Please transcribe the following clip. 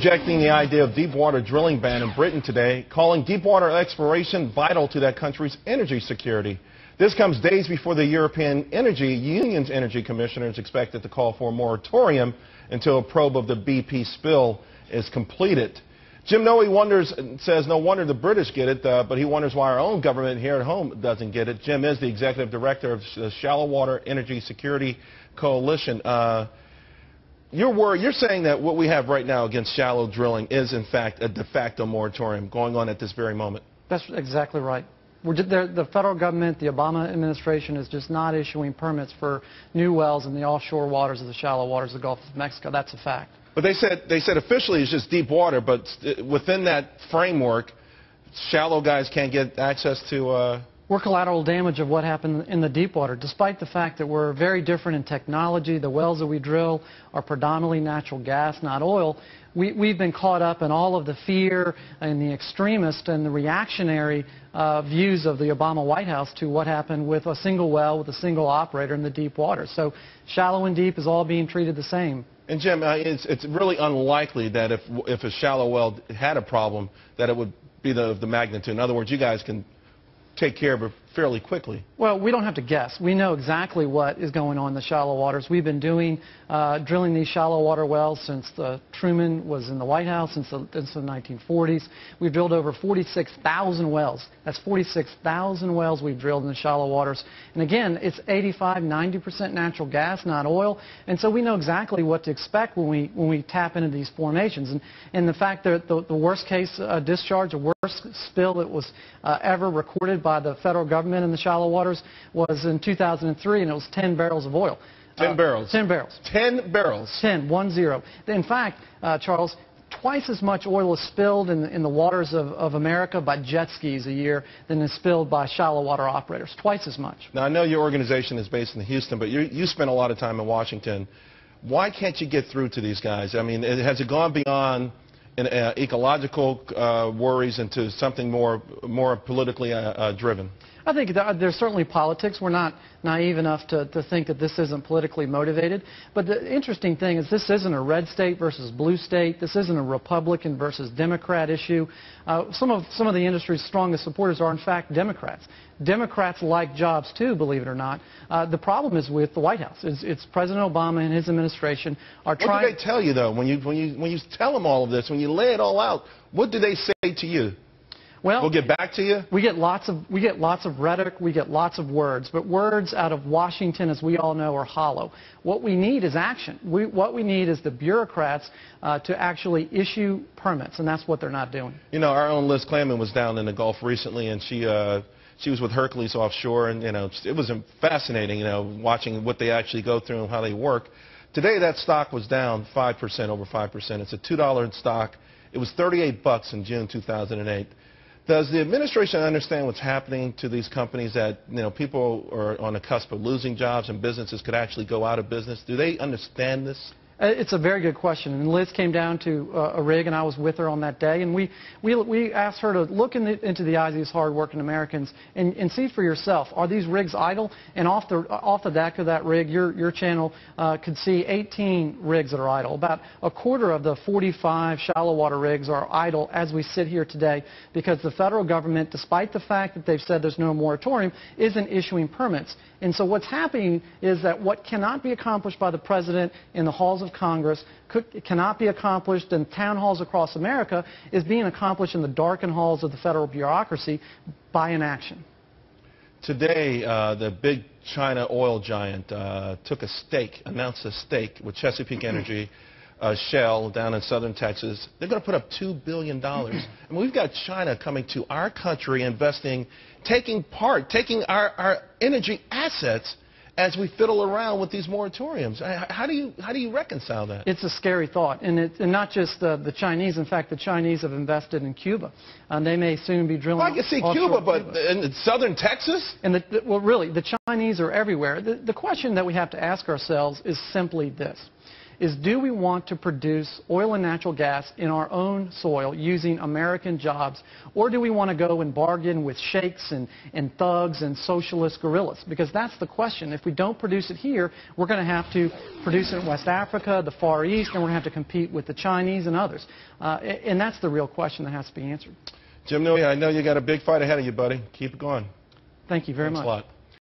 Rejecting the idea of deep water drilling ban in Britain today, calling deep water exploration vital to that country's energy security. This comes days before the European Energy Union's energy commissioner is expected to call for a moratorium until a probe of the BP spill is completed. Jim Noe says no wonder the British get it, but he wonders why our own government here at home doesn't get it. Jim is the executive director of the Shallow Water Energy Security Coalition. You're saying that what we have right now against shallow drilling is, in fact, a de facto moratorium going on at this very moment. That's exactly right. The federal government, the Obama administration, is just not issuing permits for new wells in the offshore waters of the shallow waters of the Gulf of Mexico. That's a fact. But they said officially it's just deep water, but within that framework, shallow guys can't get access to... We're collateral damage of what happened in the deep water, despite the fact that we're very different in technology. The wells that we drill are predominantly natural gas, not oil. We've been caught up in all of the fear and the extremist and the reactionary views of the Obama White House to what happened with a single well with a single operator in the deep water. So shallow and deep is all being treated the same. And Jim, it's really unlikely that if a shallow well had a problem, that it would be the magnitude. In other words, you guys can take care of it fairly quickly. Well, we don't have to guess. We know exactly what is going on in the shallow waters. We've been drilling these shallow water wells since Truman was in the White House, since the 1940s. We've drilled over 46,000 wells. That's 46,000 wells we've drilled in the shallow waters. And again, it's 85–90% natural gas, not oil. And so we know exactly what to expect when we tap into these formations. And the fact that the worst case discharge, the worst spill that was ever recorded by the federal government in the shallow waters was in 2003, and it was 10 barrels of oil. 10 barrels? 10 barrels. 10 barrels? 10, 1-0. In fact, Charles, twice as much oil is spilled in the waters of America by jet skis a year than is spilled by shallow water operators. Twice as much. Now, I know your organization is based in Houston, but you spend a lot of time in Washington. Why can't you get through to these guys? I mean, has it gone beyond ecological worries into something more politically driven? I think there's certainly politics. We're not naive enough to think that this isn't politically motivated. But the interesting thing is this isn't a red state versus blue state. This isn't a Republican versus Democrat issue. Some of the industry's strongest supporters are, in fact, Democrats. Democrats like jobs, too, believe it or not. The problem is with the White House. It's President Obama and his administration are trying... What do they tell you, though, when you tell them all of this, when you lay it all out? What do they say to you? Well, we'll get back to you? We get lots of rhetoric, we get lots of words, but words out of Washington, as we all know, are hollow. What we need is action. What we need is the bureaucrats to actually issue permits, and that's what they're not doing. You know, our own Liz Clayman was down in the Gulf recently, and she was with Hercules offshore, and it was fascinating, watching what they actually go through and how they work. Today, that stock was down 5%, over 5%. It's a $2 stock. It was $38 in June 2008. Does the administration understand what's happening to these companies, that people are on the cusp of losing jobs and businesses could actually go out of business? Do they understand this? It's a very good question. And Liz came down to a rig, and I was with her on that day. And we asked her to look into the eyes of these hard-working Americans and see for yourself, are these rigs idle? And off the deck of that rig, your channel could see 18 rigs that are idle. About a quarter of the 45 shallow water rigs are idle as we sit here today because the federal government, despite the fact that they've said there's no moratorium, isn't issuing permits. And so what's happening is that what cannot be accomplished by the president in the halls of Congress cannot be accomplished in town halls across America is being accomplished in the darkened halls of the federal bureaucracy by inaction. Today, the big China oil giant announced a stake with Chesapeake Energy, Shell down in southern Texas. They're going to put up $2 billion. And we've got China coming to our country, investing, taking our energy assets as we fiddle around with these moratoriums. How do you reconcile that? It's a scary thought, and not just the Chinese. In fact, the Chinese have invested in Cuba, and they may soon be drilling. Well, I can see Cuba, but in southern Texas? And well, really, the Chinese are everywhere. The question that we have to ask ourselves is simply this: is, do we want to produce oil and natural gas in our own soil using American jobs, or do we want to go and bargain with sheikhs and thugs and socialist guerrillas? Because that's the question. If we don't produce it here, we're going to have to produce it in West Africa, the Far East, and we're going to have to compete with the Chinese and others. And that's the real question that has to be answered. Jim Newey, I know you got a big fight ahead of you, buddy. Keep it going. Thank you very much. Thanks a lot.